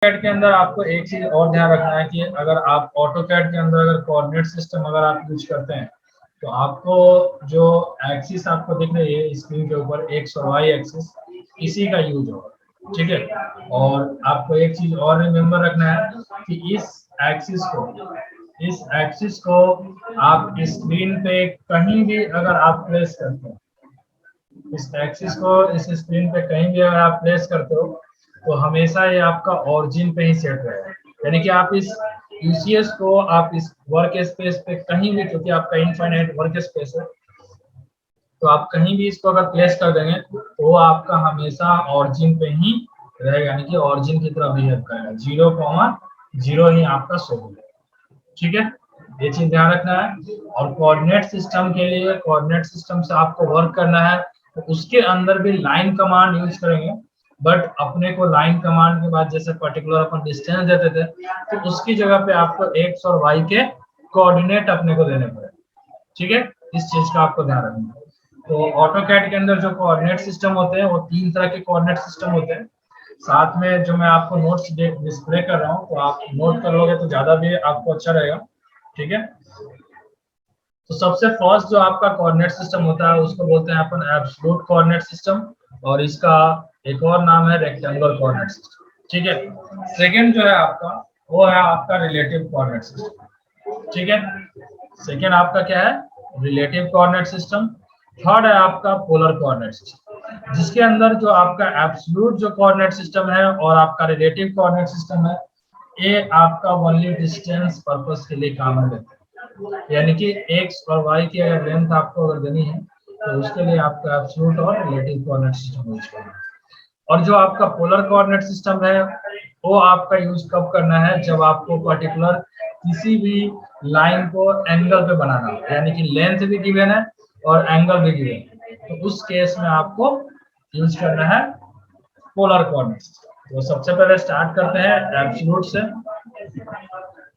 CAD के अंदर आपको एक चीज और ध्यान रखना है कि अगर आप ऑटो कैड के अंदर अगर कोऑर्डिनेट सिस्टम अगर आप यूज करते हैं तो आपको जो एक्सिस आपको दिख रही है स्क्रीन के ऊपर एक्स और वाई एक्सिस इसी का यूज होगा, ठीक है। और आपको एक चीज और रिमेम्बर रखना है कि इस एक्सिस को आप स्क्रीन पे कहीं भी अगर आप प्लेस करते हैं, इस एक्सिस को इस स्क्रीन पे कहीं भी अगर आप प्लेस करते हो तो हमेशा ये आपका ओरिजिन पे ही सेट रहेगा। यानी कि आप इस यूसीएस को आप इस वर्क स्पेस पे कहीं भी, क्योंकि आपका इनफाइनाइट वर्क स्पेस है, तो आप कहीं भी इसको अगर प्लेस कर देंगे तो वो आपका हमेशा ओरिजिन पे ही रहेगा, यानी कि ओरिजिन की तरह बिहेव करेगा, 0,0 ही आपका शो होगा, ठीक है। ये चीज ध्यान रखना है। और कोऑर्डिनेट सिस्टम के लिए, कोऑर्डिनेट सिस्टम से आपको वर्क करना है तो उसके अंदर भी लाइन कमांड यूज करेंगे, बट अपने को लाइन कमांड के बाद जैसे पर्टिकुलर अपन डिस्टेंस देते थे तो उसकी जगह पे आपको एक्स और वाई के कोऑर्डिनेट अपने को देने पड़े, ठीक है। इस चीज का आपको ध्यान रखना है। तो ऑटोकैड के अंदर जो कोऑर्डिनेट सिस्टम होते हैं वो 3 तरह के कोऑर्डिनेट सिस्टम होते हैं। साथ में जो मैं आपको नोट्स डिस्प्ले कर रहा हूँ तो आप नोट कर लोगे तो ज्यादा भी आपको अच्छा रहेगा, ठीक है। तो सबसे फर्स्ट जो आपका कोऑर्डिनेट सिस्टम होता है उसको बोलते हैं अपन एब्सोल्यूट कोऑर्डिनेट सिस्टम, और इसका एक और नाम है रेक्टेंगुलर कोऑर्डिनेट सिस्टम, ठीक है। सेकंड जो है आपका वो है आपका रिलेटिव कोऑर्डिनेट सिस्टम, ठीक है। सेकंड आपका क्या है, रिलेटिव कोऑर्डिनेट सिस्टम। थर्ड है आपका पोलर कोऑर्डिनेट सिस्टम, जिसके अंदर जो आपका एब्सोल्यूट जो कोऑर्डिनेट सिस्टम है और आपका रिलेटिव कोऑर्डिनेट सिस्टम है ये आपका ओनली डिस्टेंस पर्पस के लिए काम में लेते हैं। यानी कि एक्स और वाई की अगर लेंथ आपको अगर देनी है तो उसके लिए आपका एब्सोल्यूट और रिलेटिव कोऑर्डिनेट सिस्टम यूज करना है। और जो आपका पोलर कोऑर्डिनेट सिस्टम है वो आपका यूज कब करना है, जब आपको पर्टिकुलर किसी भी लाइन को एंगल पे बनाना हो, यानी कि लेंथ भी गिवन है और एंगल भी गिवन है, तो उस केस में आपको यूज करना है पोलर कोऑर्डिनेट सिस्टम। तो सबसे पहले स्टार्ट करते हैं एब्सोल्यूट से,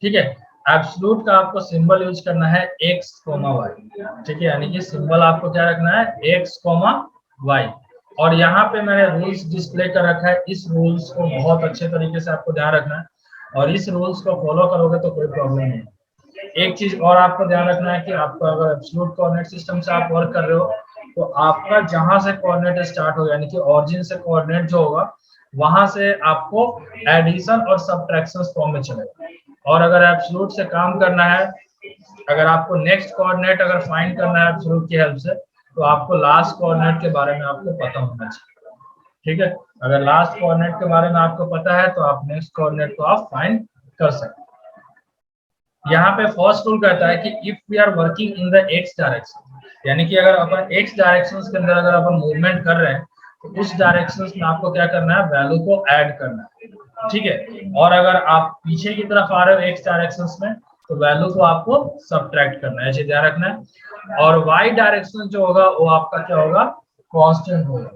ठीक है। एब्सोल्यूट का आपको सिंबल यूज करना है x, y, ठीक है। यानी कि सिंबल आपको क्या रखना है x, y। और यहाँ पे मैंने रूल्स डिस्प्ले कर रखा है, इस रूल्स को बहुत अच्छे तरीके से आपको ध्यान रखना है और इस रूल्स को फॉलो करोगे तो कोई प्रॉब्लम नहीं है। एक चीज और आपको ध्यान रखना है कि आपको अगर एब्सोल्यूट कोऑर्डिनेट सिस्टम से आप वर्क कर रहे हो तो आपका जहां से कोऑर्डिनेट स्टार्ट हो, यानी कि ओरिजिन से कोऑर्डिनेट जो होगा वहां से आपको एडिशन और सब्ट्रैक्शन फॉर्म में चलेगा। और अगर एब्सोल्यूट से काम करना है, अगर आपको नेक्स्ट कोऑर्डिनेट अगर फाइंड करना है एब्सोल्यूट की हेल्प से तो आपको लास्ट कोऑर्डिनेट के बारे में आपको पता होना चाहिए, ठीक है। अगर लास्ट कोऑर्डिनेट के बारे में आपको पता है तो आप नेक्स्ट कोऑर्डिनेट को आप फाइंड कर सकते हैं। यहाँ पे फर्स्ट रूल कहता है कि if we are working in the X direction, यानी कि अगर अपन एक्स डायरेक्शन के अंदर अगर अपन मूवमेंट कर रहे हैं तो उस डायरेक्शन में आपको क्या करना है, वैल्यू को ऐड करना है, ठीक है। और अगर आप पीछे की तरफ आ रहे हो एक्स डायरेक्शन में तो वैल्यू को आपको सब्ट्रैक्ट करना है, ऐसे ध्यान रखना है। और वाई डायरेक्शन जो होगा वो आपका क्या होगा, कांस्टेंट होगा,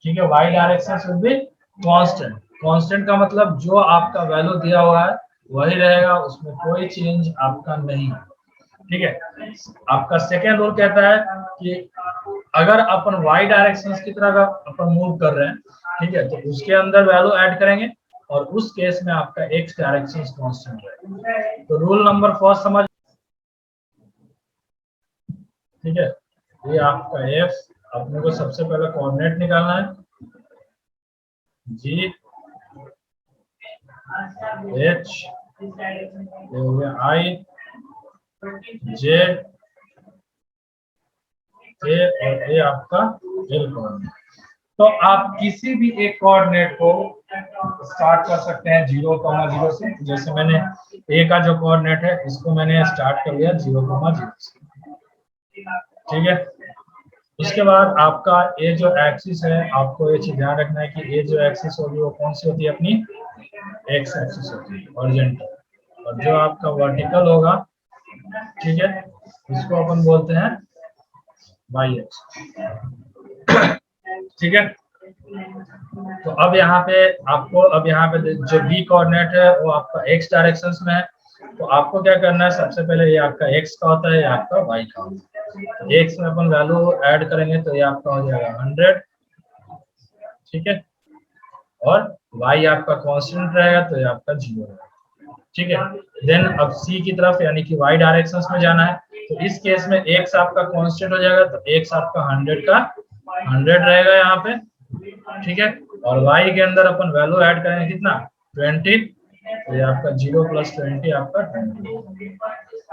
ठीक है। Y direction will be constant. Constant का मतलब जो आपका वैल्यू दिया हुआ है वही रहेगा, उसमें कोई चेंज आपका नहीं है, ठीक है। आपका सेकेंड रूल कहता है कि अगर अपन वाई डायरेक्शन की तरह अपन मूव कर रहे हैं, ठीक है, तो उसके अंदर वैल्यू ऐड करेंगे और उस केस में आपका एक्स डायरेक्शन कांस्टेंट रहेगा। तो रूल नंबर फर्स्ट समझ, ठीक है। ये आपका एफ, अपने को सबसे पहले कोऑर्डिनेट निकालना है, जी एच, आई, जेड, ए और ए आपका एल कोऑर्डिनेट। तो आप किसी भी एक कोऑर्डिनेट को स्टार्ट कर सकते हैं 0,0 से। जैसे मैंने ए का जो कोऑर्डिनेट है इसको मैंने स्टार्ट कर लिया 0,0 से, ठीक है। उसके बाद आपका ये जो एक्सिस है आपको ये चीज ध्यान रखना है कि ये जो एक्सिस होगी वो कौन सी होती है, अपनी एक्स एक्सिस होती है, हॉरिजॉन्टल। और जो आपका वर्टिकल होगा, ठीक है, इसको अपन बोलते हैं वाई एक्स, ठीक है। तो अब यहाँ पे आपको, अब यहाँ पे जो बी कोऑर्डिनेट है वो आपका एक्स डायरेक्शन में है, तो आपको क्या करना है, सबसे पहले ये आपका एक्स का होता है, ये आपका वाई का होता है। एक्स में अपन वैल्यू ऐड करेंगे तो ये आपका हो जाएगा 100, ठीक है। और y आपका कांस्टेंट रहेगा तो ये आपका 0 रहेगा। ठीक है, देन अब c की तरफ यानी कि y डायरेक्शंस में जाना है, तो इस केस में x आपका कांस्टेंट हो जाएगा, तो x आपका 100 का 100 रहेगा यहाँ पे। ठीक है, और y के अंदर अपन वैल्यू ऐड करेंगे कितना 20, तो ये आपका 0 + 20 आपका 20।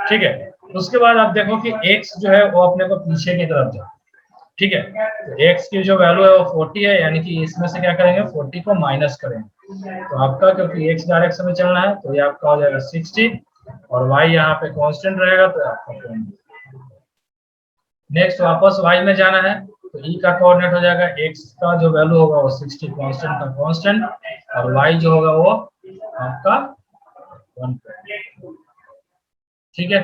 ठीक है, उसके बाद आप देखो कि x जो है वो अपने को पीछे की तरफ जाए। ठीक है, तो x की जो वैल्यू है वो 40 है, यानी कि इसमें से क्या करेंगे 40 को माइनस करेंगे, तो आपका क्योंकि x डायरेक्शन में चलना है तो ये आपका हो जाएगा 60, और y यहाँ पे कांस्टेंट रहेगा तो आपका 20। नेक्स्ट वापस y में जाना है, तो e का कोऑर्डिनेट हो जाएगा x का जो वैल्यू होगा वो 60 कांस्टेंट का कांस्टेंट, और y जो होगा वो आपका 120। ठीक है,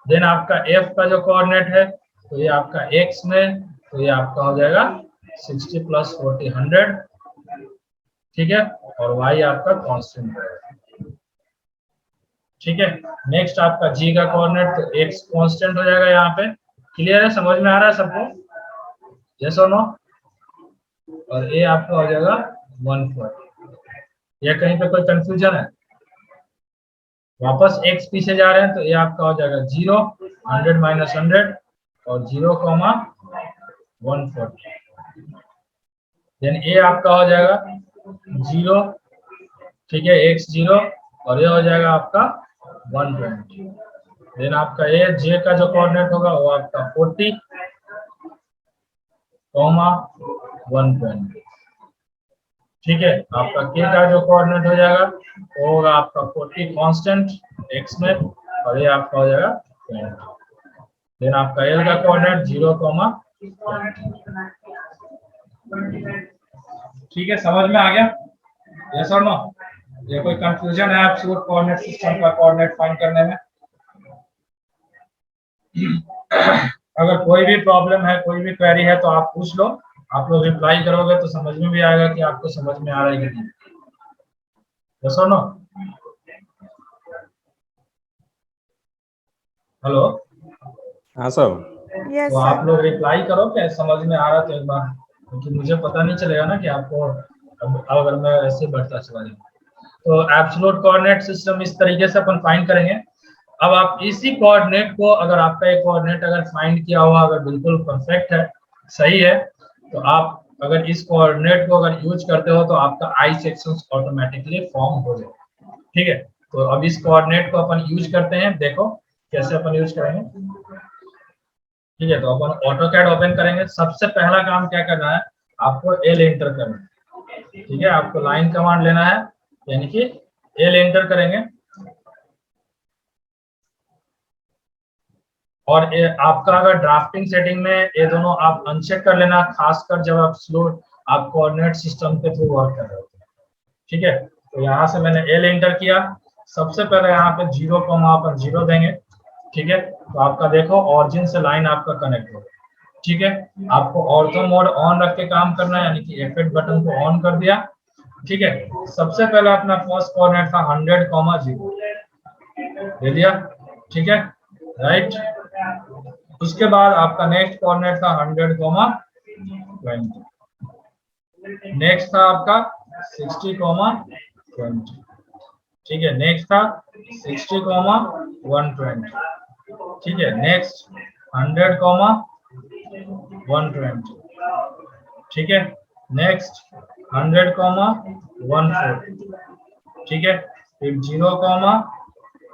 देन आपका f का जो कोऑर्डिनेट है तो ये आपका x में, तो ये आपका हो जाएगा 60 + 40 100। ठीक है, और y आपका कांस्टेंट रहेगा। ठीक है, नेक्स्ट आपका g का कोऑर्डिनेट, तो x कांस्टेंट हो जाएगा यहाँ पे। क्लियर है, समझ में आ रहा है सबको, यस और नो? और a आपका हो जाएगा 140। या कहीं पे कोई कंफ्यूजन है? वापस x पीछे जा रहे हैं तो ये आपका हो जाएगा 0, 100 - 100 और 0, 140। देन a आपका हो जाएगा 0, ठीक है, x 0, और ये हो जाएगा आपका 120। देन आपका a j का जो कोऑर्डिनेट होगा वो आपका 40, 120। ठीक है, आपका k का जो कोऑर्डिनेट हो जाएगा वो होगा आपका 40 कांस्टेंट x में, और ये आपका हो जाएगा 20। देन आपका l का कोऑर्डिनेट 0, 20। ठीक है, समझ में आ गया, यस और नो? ये कोई कंफ्यूजन है एब्सोल्यूट कोऑर्डिनेट सिस्टम का कोऑर्डिनेट फाइंड करने में? अगर कोई भी प्रॉब्लम है, कोई भी क्वेरी है तो आप पूछ लो, आप लोग रिप्लाई करोगे तो समझ में भी आएगा कि आपको समझ में आ रहा है कि नहीं। यस और नो? हेलो, हाँ सर। यस तो आप सर। लोग रिप्लाई करो क्या समझ में आ रहा तो एक बार, क्योंकि मुझे पता नहीं चलेगा ना कि आपको, अब अगर मैं ऐसे बढ़ता चला जाऊँ। तो एब्सोल्यूट कोऑर्डिनेट सिस्टम इस तरीके से अपन फाइंड करेंगे। अब आप इसी कोऑर्डिनेट को, अगर आपका एक कोऑर्डिनेट अगर फाइंड किया हुआ अगर बिल्कुल परफेक्ट है, सही है, तो आप अगर इस कोऑर्डिनेट को अगर यूज करते हो तो आपका आई सेक्शन ऑटोमेटिकली फॉर्म हो जाएगा। ठीक है, तो अब इस कोऑर्डिनेट को अपन यूज करते हैं, देखो कैसे अपन यूज करेंगे। ठीक है, तो अपन ऑटोकैड ओपन करेंगे। सबसे पहला काम क्या करना है, आपको एल एंटर करना है। ठीक है, आपको लाइन कमांड लेना है, यानी कि एल एंटर करेंगे, और आपका अगर ड्राफ्टिंग सेटिंग में ये दोनों आप अनचेक कर लेना, खासकर जब आप स्लो आप कोऑर्डिनेट सिस्टम के थ्रू वर्क कर रहे हो। ठीक है, तो यहाँ से मैंने एल एंटर किया। सबसे पहले यहाँ पे 0, अपन 0 देंगे। ठीक है, तो आपका देखो ऑरिजिन से लाइन आपका कनेक्ट होगा। ठीक है, आपको ऑर्थो मोड ऑन रख के काम करना है, यानी कि F8 बटन को ऑन कर दिया। ठीक है, सबसे पहले अपना फर्स्ट कोऑर्डिनेट था 100, 0 दे दिया। ठीक है, राइट। उसके बाद आपका नेक्स्ट कोऑर्डिनेट था 100, 20। नेक्स्ट था आपका 60, 20। ठीक है, नेक्स्ट था 60, 120। ठीक है, नेक्स्ट 100, 120। ठीक है, नेक्स्ट 100, 140। ठीक है, फिर 0,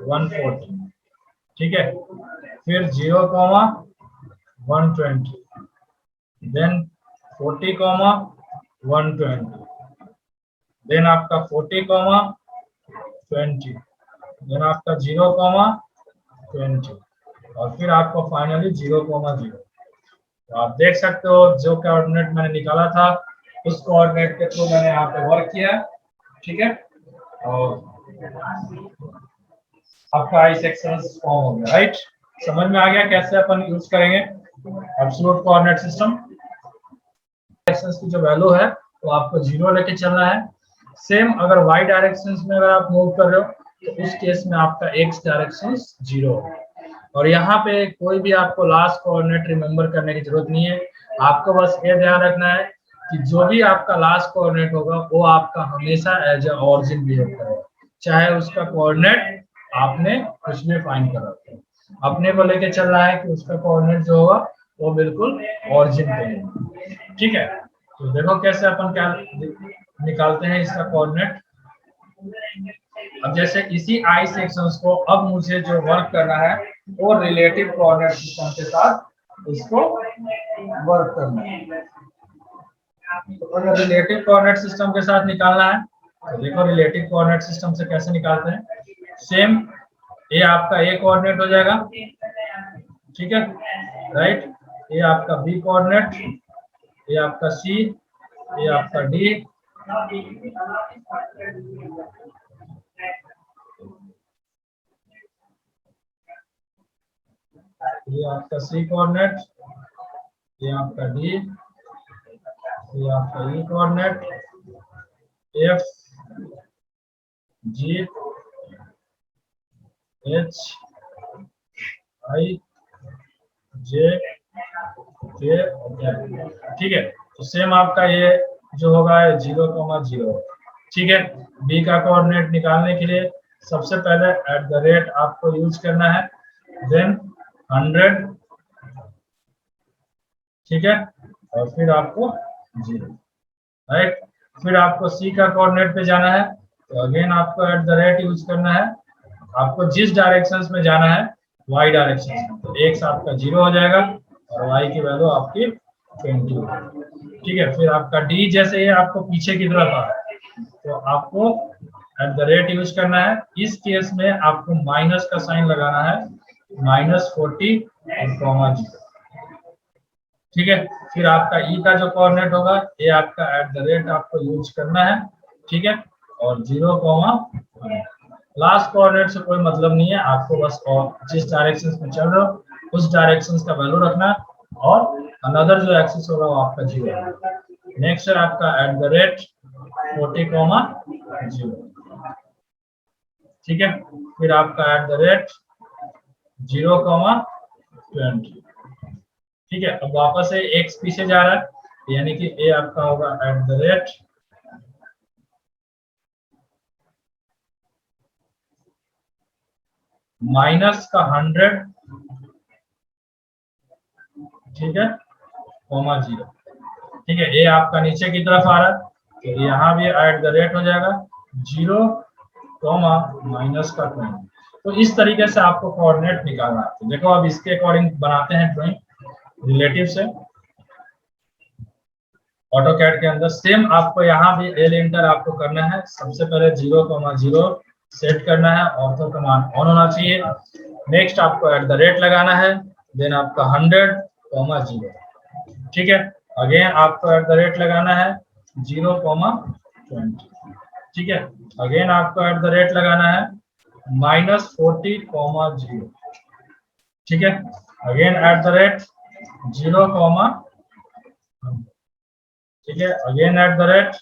140। ठीक है, फिर 0, 120, देन 40, 120, देन आपका 40, 20, देन आपका 0, 20, और फिर आपको फाइनली 0, 0। तो आप देख सकते हो जो कोऑर्डिनेट मैंने निकाला था उस कोऑर्डिनेट के थ्रू मैंने यहाँ पे वर्क किया। ठीक है, और आपका आई सेक्शन फॉर्म हो गया, राइट। समझ में आ गया कैसे अपन यूज करेंगे एब्सोल्यूट कोऑर्डिनेट सिस्टम। डायरेक्शंस की जो वैल्यू है तो आपको 0 लेके चलना है। सेम अगर y डायरेक्शंस में अगर आप मूव कर रहे हो तो उस केस में आपका x डायरेक्शन 0 है। और यहाँ पे कोई भी आपको लास्ट कोऑर्डिनेट रिमेंबर करने की जरूरत नहीं है, आपको बस ये ध्यान रखना है कि जो भी आपका लास्ट कोऑर्डिनेट होगा वो आपका हमेशा एज ए ऑरिजिन बिहेव करेगा, चाहे उसका कोऑर्डिनेट आपने कुछ भी फाइंड करा हो। अपने को लेके चल रहा है कि उसका कोऑर्डिनेट जो होगा वो बिल्कुल ऑरिजिन पे है। ठीक है, तो देखो कैसे अपन क्या निकालते हैं इसका कोऑर्डिनेट। अब जैसे इसी आई सेक्शंस को अब मुझे जो वर्क करना है वो रिलेटिव कोऑर्डिनेट सिस्टम के साथ इसको वर्क करना है। तो अगर रिलेटिव कोऑर्डिनेट सिस्टम के साथ निकालना है तो देखो रिलेटिव कोऑर्डिनेट सिस्टम से कैसे निकालते हैं। सेम, ये आपका ए कोऑर्डिनेट हो जाएगा, ठीक है, राइट। ये आपका बी कोऑर्डिनेट, ये आपका सी, ये आपका डी, ये आपका सी कोऑर्डिनेट, ये आपका डी, ये आपका ई कोऑर्डिनेट, एफ, जी, एच, आई, जे, के, ठीक है। तो सेम आपका ये जो होगा 0,0, ठीक है। बी का कोऑर्डिनेट निकालने के लिए सबसे पहले एट द रेट आपको यूज करना है, देन 100, ठीक है, और फिर आपको 0, राइट। फिर आपको सी का कोऑर्डिनेट पे जाना है तो अगेन आपको एट द रेट यूज करना है। आपको जिस डायरेक्शंस में जाना है वाई डायरेक्शन में, तो एक्स आपका 0 हो जाएगा और वाई की वैल्यू आपकी 20 होगी, ठीक है। फिर आपका डी जैसे ये आपको पीछे की तरफ आ रहा है तो आपको एट द रेट यूज करना है। इस केस में आपको माइनस का साइन लगाना है, -40 और -0, ठीक है। फिर आपका ई का जो कोऑर्डिनेट होगा ये आपका एट द रेट आपको यूज करना है, ठीक है, और 0, लास्ट कोऑर्डिनेट से कोई मतलब नहीं है, आपको बस और जिस डायरेक्शन में चल रहे हो उस डायरेक्शन का वैल्यू रखना और अनदर जो एक्सिस होगा वो आपका 0 है। नेक्स्ट है आपका एट द रेट 40,0, ठीक है। फिर आपका एट द रेट 0,20, ठीक है। अब वापस से एक्स पीछे जा रहा है यानी कि ए आपका होगा एट द रेट -100, ठीक है, -0, ठीक है। ए आपका नीचे की तरफ आ रहा है तो यहाँ भी एट द रेट हो जाएगा 0, -20। तो इस तरीके से आपको कोऑर्डिनेट निकालना है। तो देखो अब इसके अकॉर्डिंग बनाते हैं ड्राइंग रिलेटिव से ऑटोकैड के अंदर। सेम आपको यहाँ भी एल इंटर आपको करना है। सबसे पहले 0,0 सेट करना है, ऑर्थो कमांड ऑन होना चाहिए। नेक्स्ट आपको एट द रेट लगाना है, देन आपका 100,0, ठीक है। अगेन आपको एट द रेट लगाना है 0,20, ठीक है। अगेन आपको एट द रेट लगाना है -40,0, ठीक है। अगेन एट द रेट 0, ठीक है। अगेन एट द रेट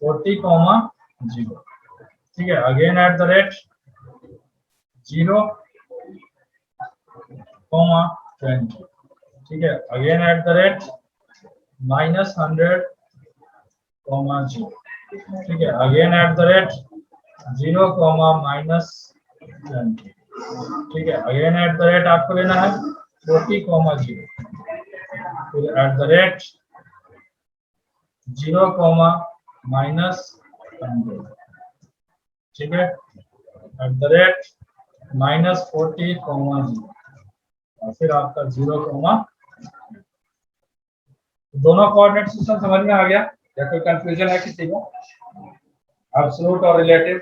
40,0, ठीक है। अगेन एट द रेट 0,20, ठीक है। अगेन एट द रेट -100,0, ठीक है। अगेन एट द रेट 0, -20, ठीक है। अगेन एट द रेट आपको लेना है 40,0, फिर एट द रेट 0, -100, ठीक है, एट द रेट -40,0 और फिर आपका 0, दोनों कोऑर्डिनेट सिस्टम समझ में आ गया या कोई कंफ्यूजन है किसी को? एब्सोल्यूट और रिलेटिव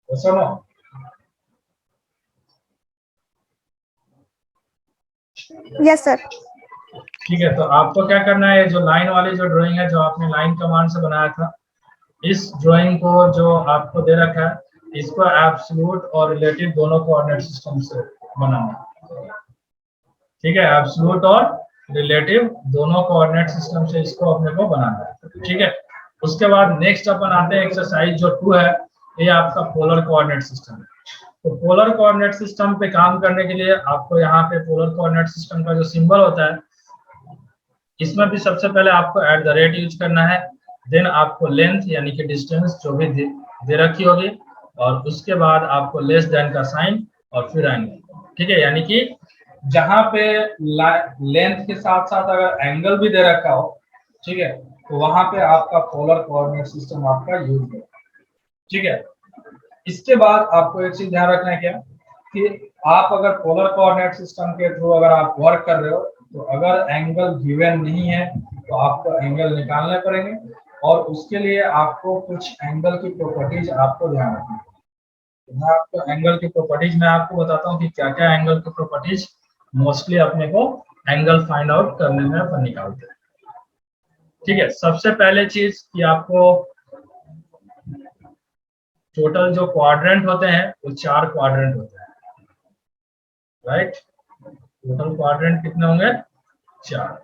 सुनो। Yes sir. ठीक है, तो आपको क्या करना है, जो लाइन वाली जो ड्राइंग है जो आपने लाइन कमांड से बनाया था, इस ड्राइंग को जो आपको दे रखा है इसको एब्सोल्यूट और रिलेटिव दोनों कोऑर्डिनेट सिस्टम से बनाना, ठीक है। एब्सोल्यूट और रिलेटिव दोनों कोऑर्डिनेट सिस्टम से इसको अपने को बनाना है, ठीक है। उसके बाद नेक्स्ट अपन आते हैं एक्सरसाइज जो 2 है, ये आपका पोलर कोऑर्डिनेट सिस्टम है। तो पोलर कोऑर्डिनेट सिस्टम पे काम करने के लिए आपको यहाँ पे पोलर कोऑर्डिनेट सिस्टम का जो सिंबल होता है इसमें भी सबसे पहले आपको एट द रेट यूज करना है, देन आपको लेंथ यानी कि डिस्टेंस जो भी दे रखी होगी, और उसके बाद आपको लेस देन का साइन और फिर एंगल। ठीक है, यानी कि जहां पे लेंथ के साथ साथ अगर एंगल भी दे रखा हो, ठीक है, तो वहां पे आपका पोलर कोऑर्डिनेट सिस्टम आपका यूज होगा। ठीक है, इसके बाद आपको एक चीज ध्यान रखना है क्या, कि आप अगर पोलर कोऑर्डिनेट सिस्टम के थ्रू अगर आप वर्क कर रहे हो, तो अगर एंगल गिवन नहीं है तो आपको एंगल निकालने पड़ेंगे, और उसके लिए आपको कुछ एंगल की प्रॉपर्टीज आपको ध्यान रखनी है। मैं आपको एंगल की प्रॉपर्टीज मैं आपको बताता हूँ कि क्या क्या एंगल की प्रॉपर्टीज मोस्टली अपने को एंगल फाइंड आउट करने में अपन निकालते हैं। ठीक है, सबसे पहले चीज कि आपको टोटल जो क्वाड्रेंट होते हैं वो 4 क्वाड्रेंट होते हैं, राइट। टोटल क्वाड्रेंट कितने होंगे? 4।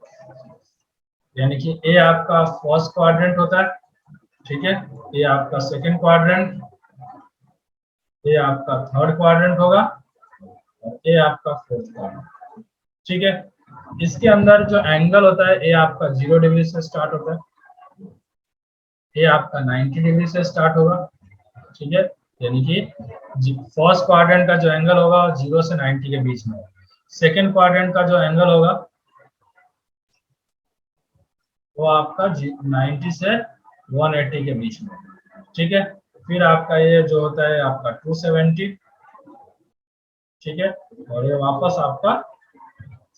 यानी कि ए आपका फर्स्ट क्वाड्रेंट होता है, ठीक है, ये आपका सेकंड क्वाड्रेंट, ये आपका थर्ड क्वाड्रेंट होगा, और ये आपका फोर्थ क्वाड्रेंट। ठीक है, इसके अंदर जो एंगल होता है ये आपका 0 डिग्री से स्टार्ट होता है, ये आपका 90 डिग्री से स्टार्ट होगा। ठीक है, यानी कि फर्स्ट क्वाड्रेंट का जो एंगल होगा 0 से 90 के बीच में, सेकंड क्वाड्रेंट का जो एंगल होगा वो आपका 90 से 180 के बीच में। ठीक है, फिर आपका ये जो होता है आपका 270, ठीक है, और ये वापस आपका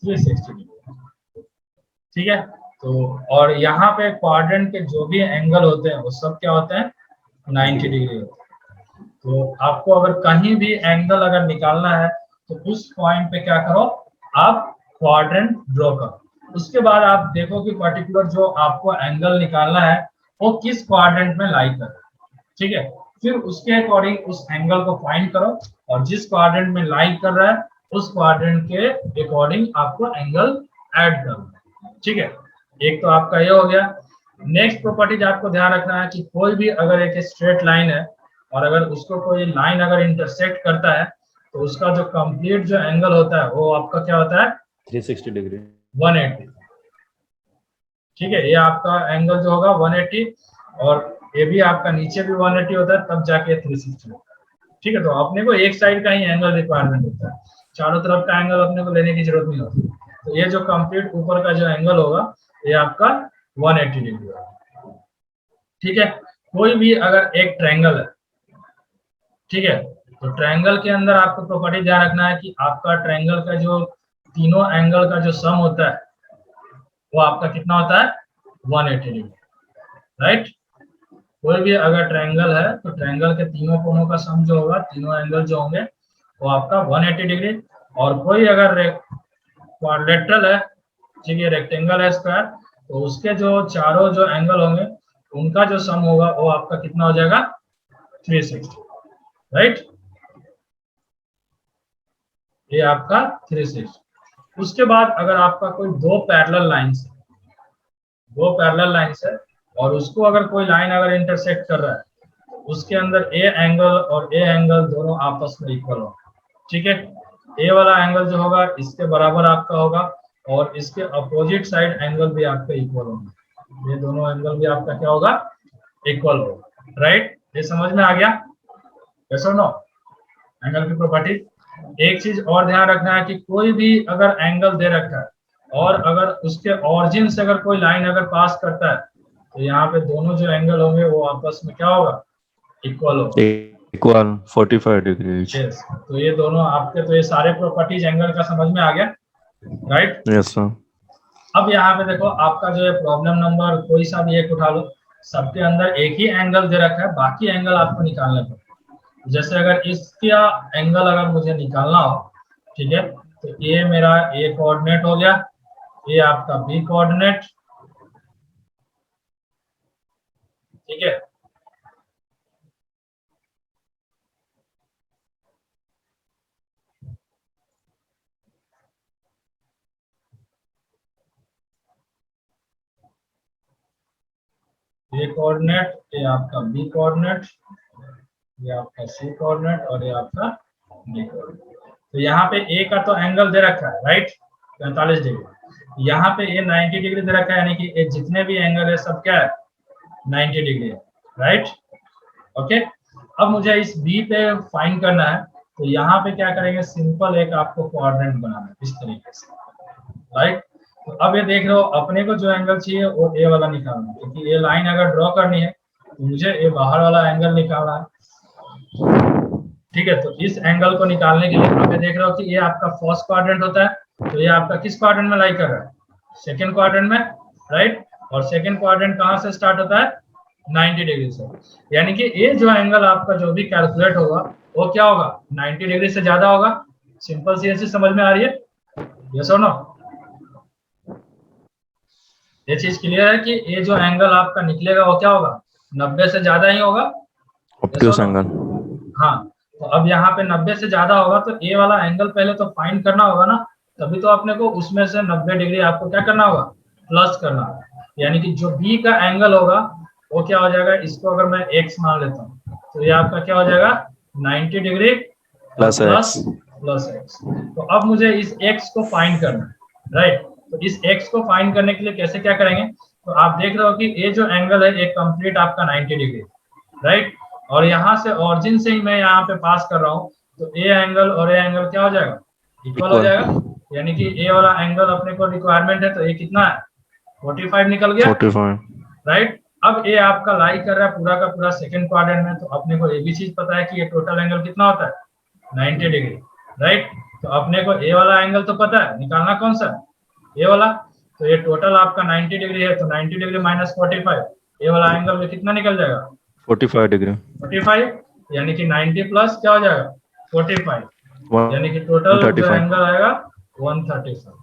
360 डिग्री। ठीक है, तो और यहाँ पे क्वाड्रेंट के जो भी एंगल होते हैं वो सब क्या होते हैं? 90 डिग्री होते हैं। तो आपको अगर कहीं भी एंगल अगर निकालना है तो उस पॉइंट पे क्या करो, आप क्वाड्रेंट ड्रॉ करो। उसके बाद आप देखो कि पर्टिकुलर जो आपको एंगल निकालना है वो किस क्वाड्रेंट में लाई कर। ठीक है, फिर उसके अकॉर्डिंग उस एंगल को फाइंड करो, और जिस क्वाड्रेंट में लाई कर रहा है उस क्वाड्रेंट के अकॉर्डिंग आपको एंगल ऐड करना। ठीक है, एक तो आपका ये हो गया। नेक्स्ट प्रॉपर्टीज आपको ध्यान रखना है कि कोई भी अगर एक स्ट्रेट लाइन है और अगर उसको कोई लाइन अगर इंटरसेक्ट करता है तो उसका जो कंप्लीट जो एंगल होता है वो आपका क्या होता है? 360 डिग्री। 180। ठीक है, ये आपका एंगल जो होगा 180, और ये भी आपका नीचे भी 180 होता है, तब जाके 360 होता है। ठीक है, तो अपने को एक साइड का ही एंगल रिक्वायरमेंट होता है, चारों तरफ का एंगल अपने को लेने की जरूरत नहीं होती। तो ये जो कंप्लीट ऊपर का जो एंगल होगा ये आपका 180 डिग्री होगा। ठीक है, कोई भी अगर एक ट्रायंगल है, ठीक है, तो ट्रायंगल के अंदर आपको प्रॉपर्टी ध्यान रखना है कि आपका ट्रायंगल का जो तीनों एंगल का जो सम होता है वो आपका कितना होता है? 180 डिग्री, राइट। कोई भी अगर ट्रायंगल है तो ट्रायंगल के तीनों कोनों का सम जो होगा, तीनों एंगल जो होंगे वो आपका 180 डिग्री। और कोई अगर क्वाड्रेट्रल है, ठीक है, रेक्टेंगल है स्क्वायर, तो उसके जो चारों जो एंगल होंगे उनका जो सम होगा वो आपका कितना हो जाएगा? 360, राइट। ये आपका 360। उसके बाद अगर आपका कोई दो पैरेलल लाइंस है और उसको अगर कोई लाइन अगर इंटरसेक्ट कर रहा है तो उसके अंदर ए एंगल और ए एंगल दोनों आपस में इक्वल होगा। ठीक है, ए वाला एंगल जो होगा इसके बराबर आपका होगा, और इसके अपोजिट साइड एंगल भी आपका इक्वल होगा। ये दोनों एंगल भी आपका क्या होगा? इक्वल होगा, राइट। ये समझ में आ गया? यस और नो? एंगल की प्रॉपर्टी। एक चीज और ध्यान रखना है कि कोई भी अगर एंगल दे रखा है और अगर उसके ऑरिजिन से अगर कोई लाइन अगर पास करता है तो यहाँ पे दोनों जो एंगल होंगे वो आपस में क्या होगा? इक्वल होगा। Equal 45 degree. यस, तो ये दोनों आपके, तो ये सारे प्रॉपर्टीज एंगल का समझ में आ गया, राइट। Yes sir. अब यहाँ पे देखो आपका जो है प्रॉब्लम नंबर कोई सा भी एक उठा लो, सबके अंदर एक ही एंगल दे रखा है, बाकी एंगल आपको निकालना पड़ेगा। जैसे अगर इसका एंगल अगर मुझे निकालना हो, ठीक है, तो ये मेरा ए कोऑर्डिनेट हो गया, ये आपका बी कोऑर्डिनेट, ठीक है, ए कोऑर्डिनेट, ये आपका बी कोऑर्डिनेट, ये आपका सी कोऑर्डिनेट, और ये आपका डी कोऑर्डिनेट। तो यहाँ पे ए का तो एंगल दे रखा है, राइट, 45 डिग्री। यहाँ पे ये 90 डिग्री दे रखा है, यानी कि ये जितने भी एंगल है सब क्या है 90 डिग्री है, राइट। ओके, अब मुझे इस बी पे फाइंड करना है, तो यहाँ पे क्या करेंगे, सिंपल एक आपको क्वाड्रेंट बनाना है इस तरीके से, राइट। तो अब ये देख रहे हो अपने को जो एंगल चाहिए वो ए वाला निकालना है, क्योंकि ये लाइन अगर ड्रॉ करनी है तो मुझे ये बाहर वाला एंगल निकालना है, ठीक है। तो इस एंगल को निकालने के लिए आप ये देख रहे हो कि ये आपका फर्स्ट क्वाड्रेंट होता है, तो ये आपका किस क्वाड्रेंट में लाई कर रहा है, सेकंड क्वाड्रेंट में, राइट। और सेकंड क्वाड्रेंट कहाँ से स्टार्ट होता है 90 डिग्री से, यानी कि ये जो एंगल आपका जो भी कैलकुलेट होगा वो क्या होगा 90 डिग्री से ज्यादा होगा। सिंपल सी ऐसी समझ में आ रही है, यस और नो? ये चीज क्लियर है कि ये जो एंगल आपका निकलेगा वो क्या होगा 90 से ज्यादा ही होगा, ऑब्ट्यूज एंगल। हाँ। तो अब यहाँ पे 90 से ज्यादा होगा तो ए वाला एंगल पहले तो फाइंड करना होगा ना, तभी तो अपने को उसमें से 90 डिग्री आपको क्या करना होगा प्लस करना होगा, यानी कि जो बी का एंगल होगा वो क्या हो जाएगा, इसको अगर मैं एक्स मान लेता हूँ तो ये आपका क्या हो जाएगा 90 degree plus x. Plus x. तो अब मुझे इस एक्स को फाइंड करना है, राइट। तो इस एक्स को फाइंड करने के लिए कैसे क्या करेंगे, तो आप देख रहे हो कि ये जो एंगल है एक कंप्लीट आपका 90 डिग्री, राइट। और यहाँ से ऑरिजिन से ही मैं यहाँ पे पास कर रहा हूँ, तो ए एंगल और ए एंगल क्या हो जाएगा इक्वल हो जाएगा, यानी कि ए वाला एंगल अपने को रिक्वायरमेंट है तो ये कितना है 45 निकल गया, 45, राइट। अब ये आपका लाई कर रहा है पूरा का पूरा सेकंड क्वाड्रेंट में, तो अपने को ये भी चीज पता है कि ये टोटल एंगल कितना होता है 90 डिग्री, राइट। तो अपने को ए वाला एंगल तो पता है, निकालना कौन सा ए वाला, तो ये टोटल आपका 90 डिग्री है, तो 90 डिग्री माइनस 45, ए वाला एंगल में कितना निकल जाएगा 45 डिग्री, 45, यानी कि 90 प्लस क्या हो जाएगा 45, यानी कि टोटल जो 135। एंगल आएगा 135,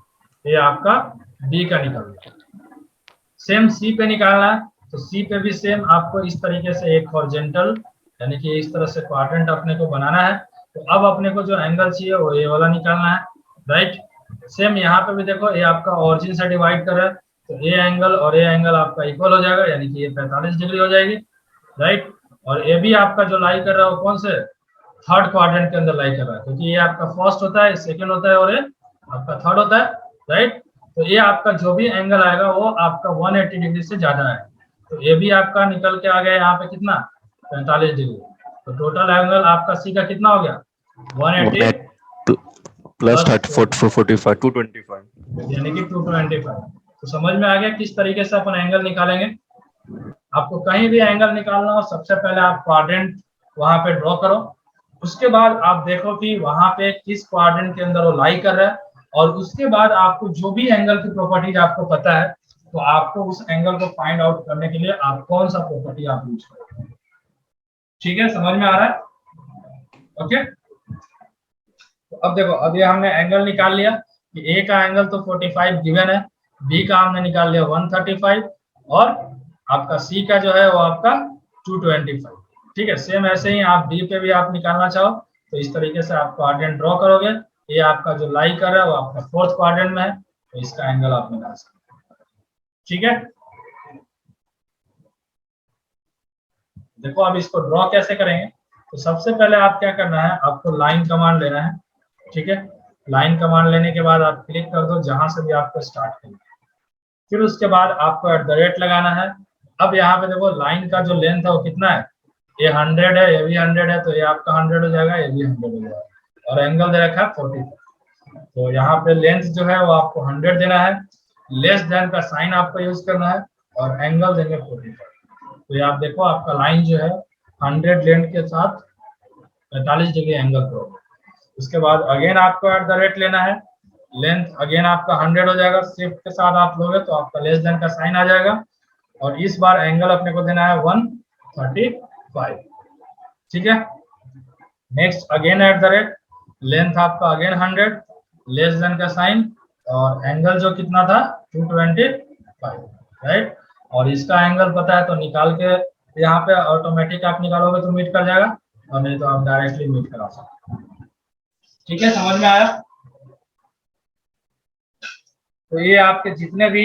ये आपका बी का निकल गया। सेम सी पे निकालना है, तो सी पे भी सेम आपको इस तरीके से एक हॉरिजॉन्टल यानी कि इस तरह से क्वाड्रेंट अपने को बनाना है। तो अब अपने को जो एंगल चाहिए वो ये वाला निकालना है, राइट। सेम यहाँ पे भी देखो ये आपका ऑरिजिन से डिवाइड कर रहा है, तो ये एंगल और ये एंगल आपका इक्वल हो जाएगा, यानी कि ये 45 डिग्री हो जाएगी, राइट। और ये भी आपका जो लाई कर रहा है वो कौन से थर्ड क्वाड्रेंट के अंदर लाई कर रहा है, क्योंकि ये आपका फर्स्ट होता है, सेकंड होता है और ये आपका थर्ड होता है, राइट। तो ये आपका जो भी एंगल आएगा वो आपका 180 डिग्री से ज्यादा है, तो ये भी आपका निकल के आ गया यहाँ पे कितना 45 डिग्री। तो टोटल एंगल आपका सी का कितना हो गया 180 प्लस 45, 225, यानी कि 225। तो समझ में आ गया किस तरीके से अपन एंगल निकालेंगे। आपको कहीं भी एंगल निकालना हो सबसे पहले आप क्वाड्रेंट वहां पे ड्रॉ करो, उसके बाद आप देखो कि वहां पे किस क्वाड्रेंट के अंदर वो लाई कर रहा है, और उसके बाद आपको जो भी एंगल की प्रॉपर्टीज आपको पता है तो आपको उस एंगल को फाइंड आउट करने के लिए आप कौन सा प्रॉपर्टी आप यूज करोगे। ठीक है, समझ में आ रहा है? ओके, तो अब देखो अब ये हमने एंगल निकाल लिया कि ए का एंगल तो 45 गिवन है, बी का हमने निकाल लिया 135 और आपका सी का जो है वो आपका 225। ठीक है, सेम ऐसे ही आप डी पे भी आप निकालना चाहो तो इस तरीके से आप क्वाड्रेंट ड्रॉ करोगे। ये आपका जो लाई कर रहा है वो आपका फोर्थ क्वाड्रेंट में है, तो इसका एंगल आप निकाल सकते हैं। ठीक है, देखो अब इसको ड्रॉ कैसे करेंगे। तो सबसे पहले आप क्या करना है, आपको लाइन कमांड लेना है। ठीक है, लाइन कमांड लेने के बाद आप क्लिक कर दो जहां से भी आपको स्टार्ट करना है, फिर उसके बाद आपको @ लगाना है। अब यहाँ पे देखो लाइन का जो लेंथ है वो कितना है, ये 100 है, ये भी 100 है, तो ये आपका 100 हो जाएगा, ये भी 100 हो जाएगा, और एंगल दे रखा है 45। तो यहाँ पे लेंथ जो है वो आपको 100 देना है, लेस देन का साइन आपको यूज करना है, और एंगल देंगे 45। तो ये आप देखो आपका लाइन जो है 100 लेंथ के साथ 45 डिग्री एंगल पे होगा। उसके बाद अगेन आपको @ लेना है, लेंथ अगेन आपका 100 हो जाएगा, शिफ्ट के साथ आप लोगे तो आपका लेस देन का साइन आ जाएगा, और इस बार एंगल अपने को देना है 135। ठीक है, नेक्स्ट अगेन @ लेंथ आपका अगेन 100, लेस देन का साइन, और एंगल जो कितना था 225, राइट। और इसका एंगल पता है तो निकाल के यहाँ पे ऑटोमेटिक आप निकालोगे तो मीट कर जाएगा, और नहीं तो आप डायरेक्टली मीट करा सकते हैं। ठीक है, समझ में आया? तो ये आपके जितने भी